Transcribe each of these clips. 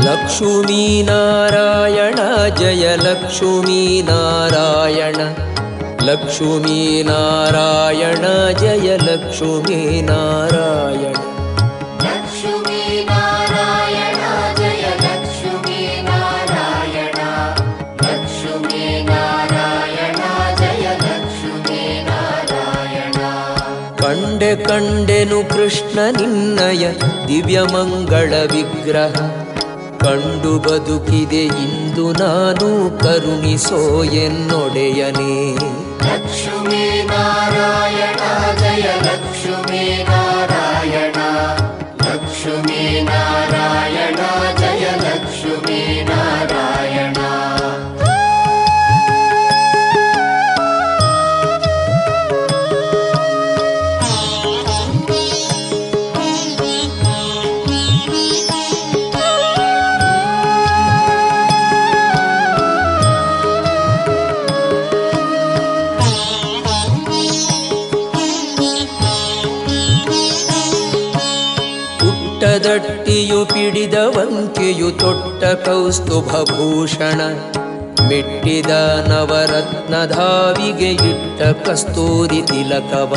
ಲಕ್ಷ್ಮೀನಾರಾಯಣ ಜಯ ಲಕ್ಷ್ಮೀನಾರಾಯಣ ಲಕ್ಷ್ಮೀನಾರಾಯಣ ಜಯ ಲಕ್ಷ್ಮೀನಾರಾಯಣ ಲಕ್ಷ್ಮೀನಾರಾಯಣ ಜಯ ಲಕ್ಷ್ಮೀನಾರಾಯಣ ಲಕ್ಷ್ಮೀನಾರಾಯಣ ಜಯ ಲಕ್ಷ್ಮೀನಾರಾಯಣ. ಕಂಡೆ ಕಂಡೆನು ಕೃಷ್ಣ ನಿನ್ನಯ ದಿವ್ಯಮಂಗಳ ವಿಗ್ರಹ ಕಂಡು ಬದುಕಿದೆ ಇಂದು ನಾನು ಕರುಣಿಸೋ ಎನ್ನೊಡೆಯನೇ. ಲಕ್ಷ್ಮೀನಾರಾಯಣ ಜಯ ಲಕ್ಷ್ಮೀನಾರಾಯಣ ಲಕ್ಷ್ಮೀನಾರಾಯಣ ಜಯ ಲಕ್ಷ್ಮೀನಾರಾಯಣ. ದಟ್ಟಿಯು ಪಿಡಿದವಂಕೆಯು ತೊಟ್ಟ ಕೌಸ್ತುಭಭೂಷಣ ಮೆಟ್ಟಿದ ನವರತ್ನಧಾವಿಗೆ ಇಟ್ಟ ಕಸ್ತೂರಿ ತಿಲಕವ.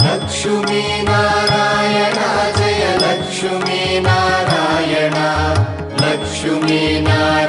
ಲಕ್ಷ್ಮೀನಾರಾಯಣ ಜಯ ಲಕ್ಷ್ಮೀನಾರಾಯಣ ಲಕ್ಷ್ಮೀನಾರಾಯಣ